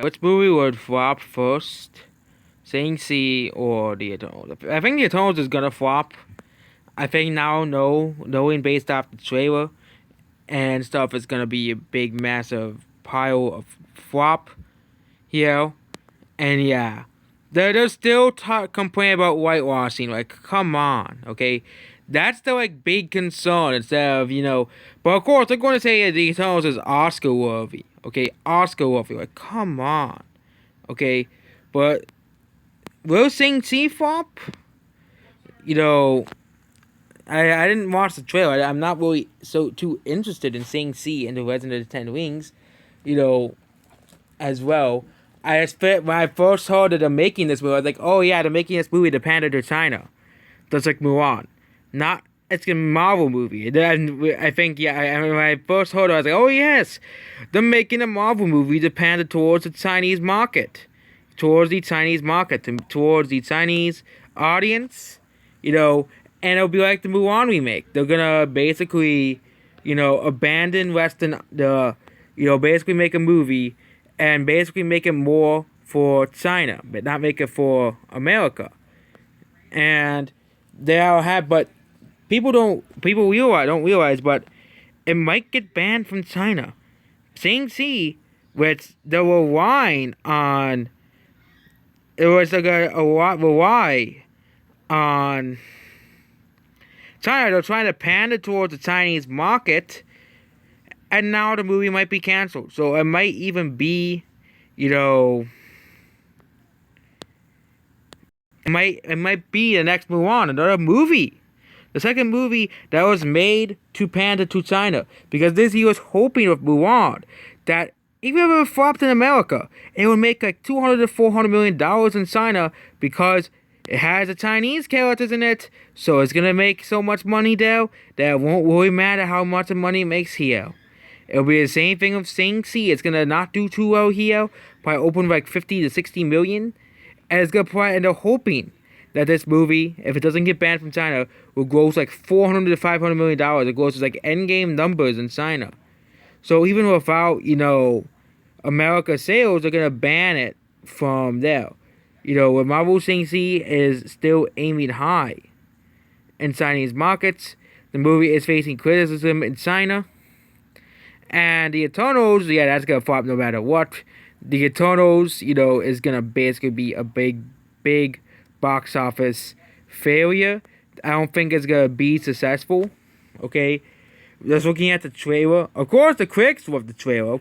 Which movie would flop first? Shang-Chi or The Eternals? I think The Eternals is gonna flop. I think now, no, knowing based off the trailer and stuff, it's gonna be a big, massive pile of flop. You know? And yeah, they're still complaining about whitewashing. Like, come on, okay? That's the like big concern instead of But of course, they're going to say that The Eternals is Oscar worthy. Okay, Oscar worthy. Like, come on, okay? But will Shang-Chi flop? You know, I didn't watch the trailer. I'm not really too interested in Shang-Chi and the Legend of the Ten Rings. As well. When I first heard that they're making this movie, I was like, oh yeah, they're making this movie to pander to China. Just like Mulan. Not, it's a Marvel movie. And I think, yeah, when I first heard it, I was like, oh yes, they're making a Marvel movie to pander towards the Chinese market. Towards the Chinese market. Towards the Chinese audience. And it'll be like the Mulan remake. They're gonna basically, abandon Western, basically make a movie and basically make it more for China, but not make it for America. And but people don't realize, but it might get banned from China. Shang-Chi, which they were relying on, it was like a lot rely on China. They're trying to pander towards the Chinese market, and now the movie might be canceled. So it might even be, it might be the next Mulan, another movie. The second movie that was made to pander to China. Because Disney was hoping with Mulan that even if it flopped in America, it would make like $200 to $400 million in China because it has the Chinese characters in it. So it's going to make so much money there that it won't really matter how much money it makes here. It'll be the same thing with Shang-Chi. It's gonna not do too well here. Probably open like 50 to 60 million. And it's gonna and they're hoping that this movie, if it doesn't get banned from China, will gross like $400 to $500 million. It grosses like endgame numbers in China. So even without, America sales, they're gonna ban it from there. With Marvel Shang-Chi is still aiming high in Chinese markets. The movie is facing criticism in China. And the Eternals, yeah, that's gonna flop no matter what. The Eternals, is gonna basically be a big box office failure. I don't think it's gonna be successful. Okay, just looking at the trailer. Of course, the critics love the trailer.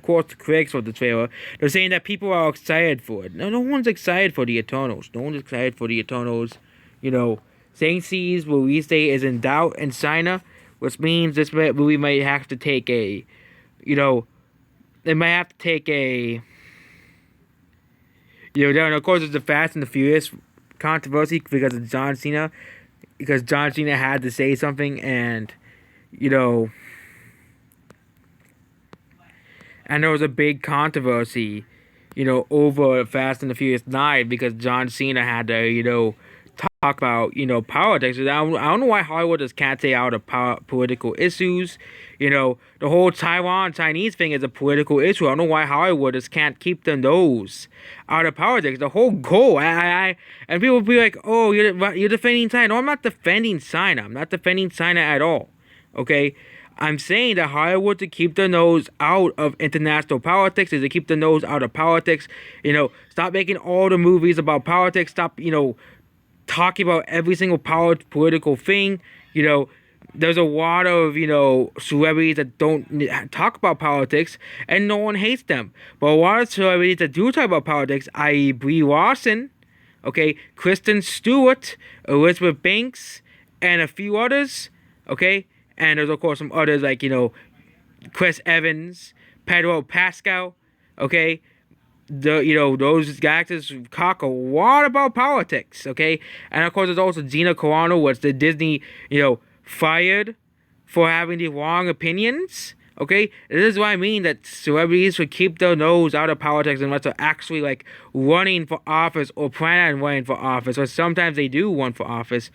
They're saying that people are excited for it. No one's excited for the Eternals. Shang-Chi's release date is in doubt in China, which means this movie might have to take a. They might have to take a. Then of course, there's the Fast and the Furious controversy because of John Cena. Because John Cena had to say something, and, and there was a big controversy, over Fast and the Furious 9 because John Cena had to, talk about, politics. I don't know why Hollywood just can't stay out of political issues. The whole Taiwan Chinese thing is a political issue. I don't know why Hollywood just can't keep their nose out of politics. The whole goal, and people will be like, oh, you're defending China. No, I'm not defending China. I'm not defending China at all. Okay? I'm saying that Hollywood to keep their nose out of international politics is to keep their nose out of politics. Stop making all the movies about politics. Stop, talking about every single political thing. There's a lot of, celebrities that don't talk about politics, and no one hates them. But a lot of celebrities that do talk about politics, i.e. Brie Larson, okay, Kristen Stewart, Elizabeth Banks, and a few others, okay? And there's, of course, some others like, Chris Evans, Pedro Pascal, okay? Those actors talk a lot about politics, okay? And of course, there's also Gina Carano, which the Disney, fired for having the wrong opinions, okay? This is what I mean, that celebrities should keep their nose out of politics unless they're actually, like, running for office or plan on running for office, or sometimes they do run for office.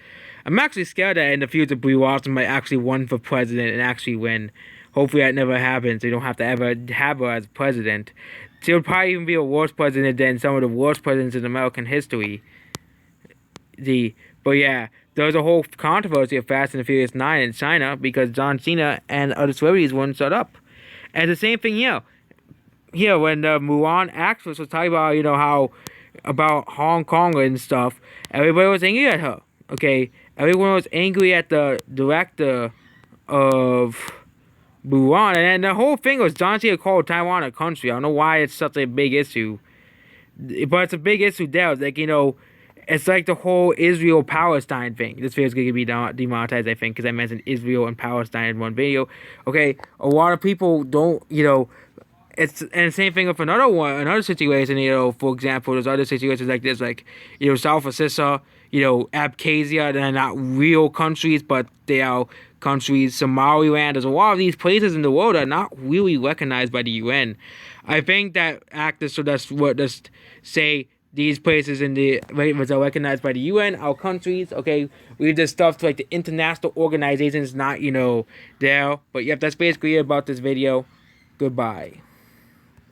I'm actually scared that in the future, Brie Larson might actually run for president and actually win. Hopefully that never happens. We don't have to ever have her as president. She would probably even be a worse president than some of the worst presidents in American history. But yeah, there was a whole controversy of Fast and the Furious 9 in China because John Cena and other celebrities wouldn't shut up. And the same thing here. Here, when the Mulan actress was talking about, how about Hong Kong and stuff, everybody was angry at her. Okay, everyone was angry at the director of Mulan, and the whole thing was John Cena called Taiwan a country. I don't know why it's such a big issue, but it's a big issue there. It's like, it's like the whole Israel-Palestine thing. This video is going to be demonetized, I think, because I mentioned Israel and Palestine in one video. Okay, a lot of people don't, it's, and the same thing with another situation, for example, there's other situations like this, like, South Ossetia, Abkhazia, they're not real countries, but they are countries. Somaliland, there's a lot of these places in the world that are not really recognized by the UN. I think that actors should just say these places in the are recognized by the UN, our countries, okay, leave this stuff to like the international organizations, not, there. But yep, that's basically it about this video. Goodbye.